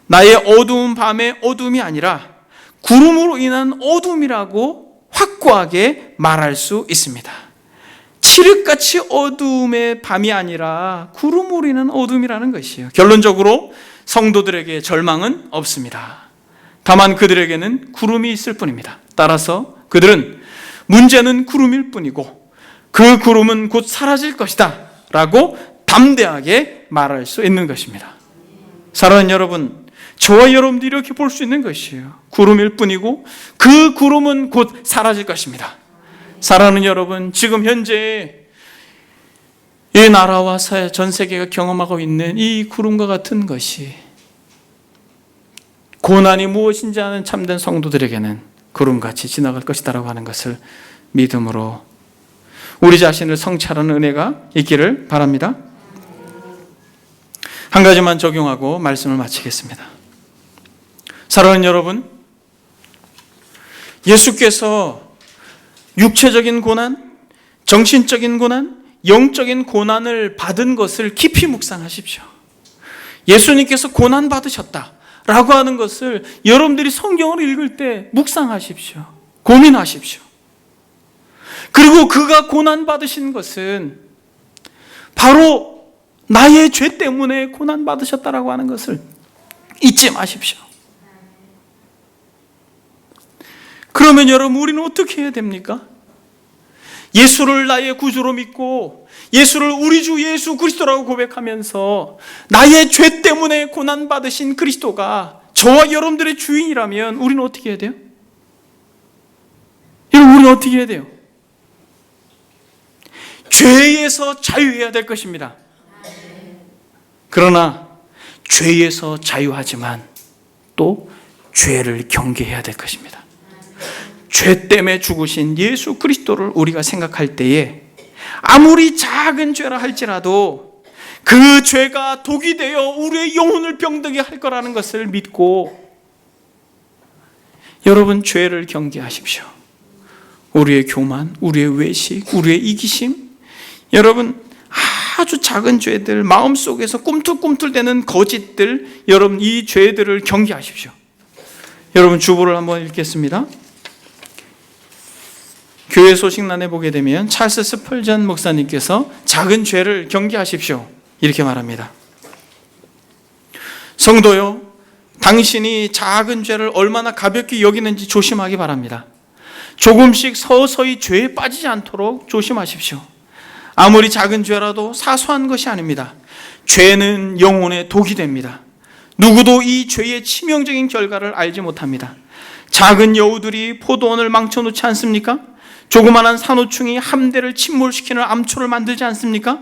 Speaker 1: 나의 어두운 밤의 어둠이 아니라 구름으로 인한 어둠이라고 확고하게 말할 수 있습니다. 칠흑같이 어둠의 밤이 아니라 구름으로 인한 어둠이라는 것이에요. 결론적으로 성도들에게 절망은 없습니다. 다만 그들에게는 구름이 있을 뿐입니다. 따라서 그들은 문제는 구름일 뿐이고 그 구름은 곧 사라질 것이다 라고 담대하게 말할 수 있는 것입니다. 사랑하는 여러분, 저와 여러분도 이렇게 볼 수 있는 것이에요. 구름일 뿐이고 그 구름은 곧 사라질 것입니다. 사랑하는 여러분, 지금 현재 이 나라와 전 세계가 경험하고 있는 이 구름과 같은 것이 고난이 무엇인지 아는 참된 성도들에게는 구름같이 지나갈 것이다라고 하는 것을 믿음으로 우리 자신을 성찰하는 은혜가 있기를 바랍니다. 한 가지만 적용하고 말씀을 마치겠습니다. 사랑하는 여러분, 예수께서 육체적인 고난, 정신적인 고난, 영적인 고난을 받은 것을 깊이 묵상하십시오. 예수님께서 고난 받으셨다라고 하는 것을 여러분들이 성경을 읽을 때 묵상하십시오. 고민하십시오. 그리고 그가 고난 받으신 것은 바로 나의 죄 때문에 고난 받으셨다라고 하는 것을 잊지 마십시오. 그러면 여러분, 우리는 어떻게 해야 됩니까? 예수를 나의 구주로 믿고 예수를 우리 주 예수 그리스도라고 고백하면서 나의 죄 때문에 고난받으신 그리스도가 저와 여러분들의 주인이라면 우리는 어떻게 해야 돼요? 여러분, 우리는 어떻게 해야 돼요? 죄에서 자유해야 될 것입니다. 그러나 죄에서 자유하지만 또 죄를 경계해야 될 것입니다. 죄 때문에 죽으신 예수 그리스도를 우리가 생각할 때에 아무리 작은 죄라 할지라도 그 죄가 독이 되어 우리의 영혼을 병들게 할 거라는 것을 믿고 여러분, 죄를 경계하십시오. 우리의 교만, 우리의 외식, 우리의 이기심, 여러분 아주 작은 죄들, 마음속에서 꿈틀꿈틀대는 거짓들, 여러분 이 죄들을 경계하십시오. 여러분, 주보를 한번 읽겠습니다. 교회 소식란에 보게 되면 찰스 스펄전 목사님께서 작은 죄를 경계하십시오 이렇게 말합니다. 성도요, 당신이 작은 죄를 얼마나 가볍게 여기는지 조심하기 바랍니다. 조금씩 서서히 죄에 빠지지 않도록 조심하십시오. 아무리 작은 죄라도 사소한 것이 아닙니다. 죄는 영혼의 독이 됩니다. 누구도 이 죄의 치명적인 결과를 알지 못합니다. 작은 여우들이 포도원을 망쳐놓지 않습니까? 조그마한 산호충이 함대를 침몰시키는 암초를 만들지 않습니까?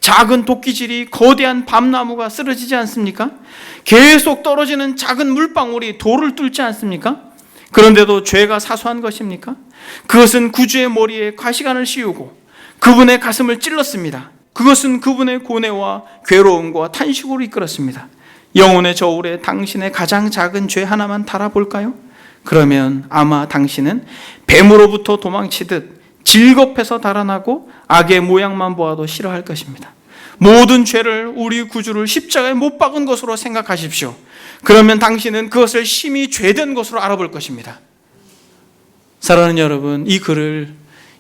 Speaker 1: 작은 도끼질이 거대한 밤나무가 쓰러지지 않습니까? 계속 떨어지는 작은 물방울이 돌을 뚫지 않습니까? 그런데도 죄가 사소한 것입니까? 그것은 구주의 머리에 가시관을 씌우고 그분의 가슴을 찔렀습니다. 그것은 그분의 고뇌와 괴로움과 탄식으로 이끌었습니다. 영혼의 저울에 당신의 가장 작은 죄 하나만 달아볼까요? 그러면 아마 당신은 뱀으로부터 도망치듯 질겁해서 달아나고 악의 모양만 보아도 싫어할 것입니다. 모든 죄를 우리 구주를 십자가에 못 박은 것으로 생각하십시오. 그러면 당신은 그것을 심히 죄된 것으로 알아볼 것입니다. 사랑하는 여러분, 이 글을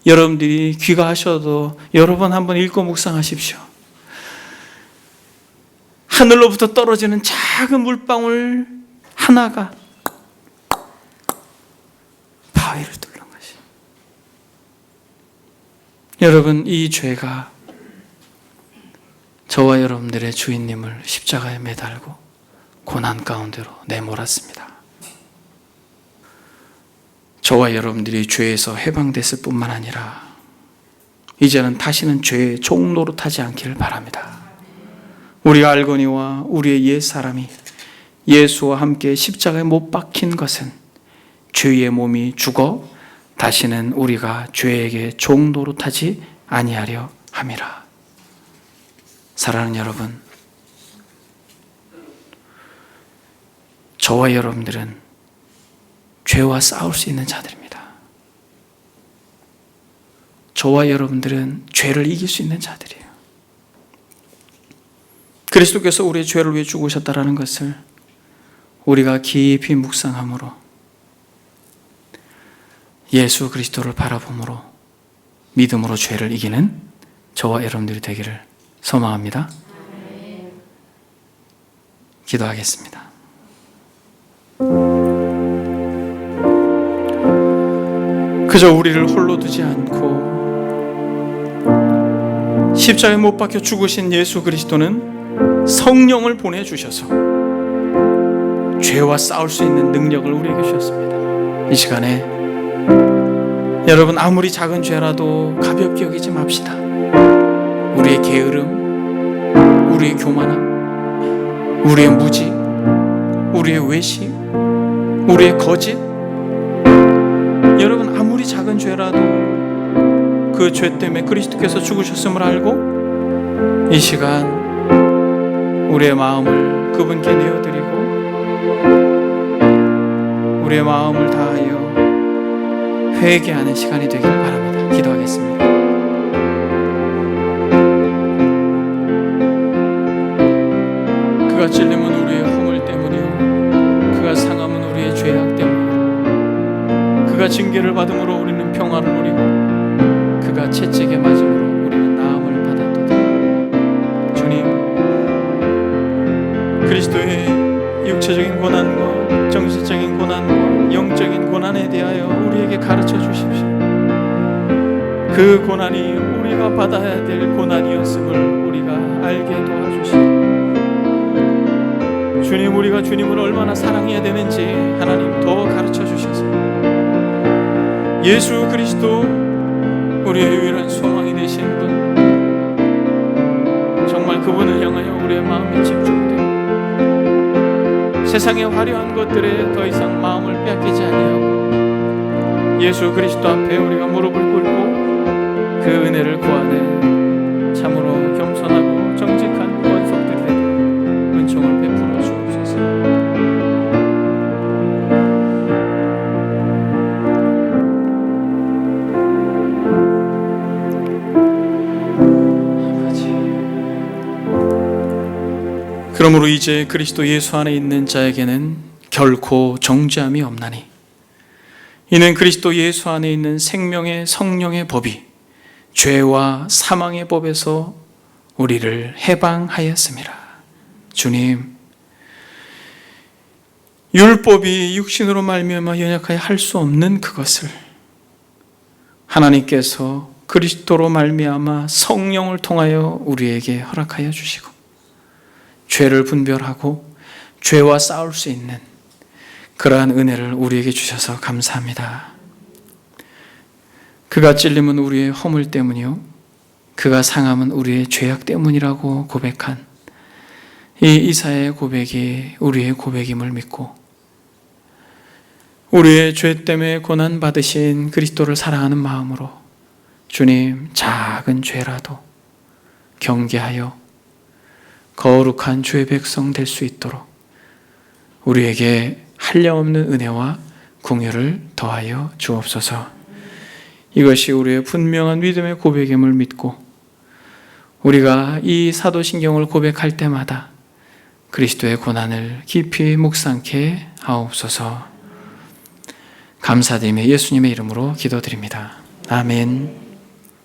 Speaker 1: 여러분들이 귀가하셔도 여러 번 한번 읽고 묵상하십시오. 하늘로부터 떨어지는 작은 물방울 하나가 바위를 뚫는 것이. 여러분, 이 죄가 저와 여러분들의 주인님을 십자가에 매달고 고난 가운데로 내몰았습니다. 저와 여러분들이 죄에서 해방됐을 뿐만 아니라 이제는 다시는 죄의 종노릇하지 않기를 바랍니다. 우리가 알거니와 우리의 옛사람이 예수와 함께 십자가에 못 박힌 것은 죄의 몸이 죽어 다시는 우리가 죄에게 종노릇하지 아니하려 함이라. 사랑하는 여러분, 저와 여러분들은 죄와 싸울 수 있는 자들입니다. 저와 여러분들은 죄를 이길 수 있는 자들이에요. 그리스도께서 우리의 죄를 위해 죽으셨다는 것을 우리가 깊이 묵상함으로 예수 그리스도를 바라봄으로 믿음으로 죄를 이기는 저와 여러분들이 되기를 소망합니다. 기도하겠습니다. 그저 우리를 홀로 두지 않고 십자가에 못 박혀 죽으신 예수 그리스도는 성령을 보내주셔서 죄와 싸울 수 있는 능력을 우리에게 주셨습니다. 이 시간에 여러분, 아무리 작은 죄라도 가볍게 여기지 맙시다. 우리의 게으름, 우리의 교만함, 우리의 무지, 우리의 외식, 우리의 거짓, 여러분, 아무리 작은 죄라도 그 죄 때문에 그리스도께서 죽으셨음을 알고 이 시간 우리의 마음을 그분께 내어드리고 우리의 마음을 다하여 회개하는 시간이 되기를 바랍니다. 기도하겠습니다. 그가 찔림은 우리의 허물 때문이요 그가 상함은 우리의 죄악 때문이요 그가 징계를 받음으로 우리는 평화를 누리고 그가 채찍에 맞음으로 우리는 나음을 받았도다. 주님, 그리스도의 육체적인 고난과 정신적인 고난과 영적인 고난에 대하여 우리에게 가르쳐 주십시오. 그 고난이 우리가 받아야 될 고난이었음을 우리가 알게 도와주시고, 주님, 우리가 주님을 얼마나 사랑해야 되는지 하나님 더 가르쳐 주셔서 예수 그리스도 우리의 유일한 소망이 되신 분, 정말 그분을 향하여 우리의 마음이 집중되고 세상의 화려한 것들에 더 이상 마음을 빼앗기지 아니하고 예수 그리스도 앞에 우리가 무릎을 꿇고 그 은혜를 구하는 참으로 겸손하고 정직한 권속들이 되도록 은총을 베풀어 주옵소서. 그러므로 이제 그리스도 예수 안에 있는 자에게는 결코 정죄함이 없나니 이는 그리스도 예수 안에 있는 생명의 성령의 법이 죄와 사망의 법에서 우리를 해방하였음이라. 주님, 율법이 육신으로 말미암아 연약하여 할 수 없는 그것을 하나님께서 그리스도로 말미암아 성령을 통하여 우리에게 허락하여 주시고 죄를 분별하고 죄와 싸울 수 있는 그러한 은혜를 우리에게 주셔서 감사합니다. 그가 찔림은 우리의 허물 때문이요 그가 상함은 우리의 죄악 때문이라고 고백한 이 이사야의 고백이 우리의 고백임을 믿고 우리의 죄 때문에 고난받으신 그리스도를 사랑하는 마음으로 주님, 작은 죄라도 경계하여 거룩한 주의 백성 될 수 있도록 우리에게 한량없는 은혜와 긍휼을 더하여 주옵소서. 이것이 우리의 분명한 믿음의 고백임을 믿고 우리가 이 사도신경을 고백할 때마다 그리스도의 고난을 깊이 묵상케 하옵소서. 감사드리며 예수님의 이름으로 기도드립니다. 아멘.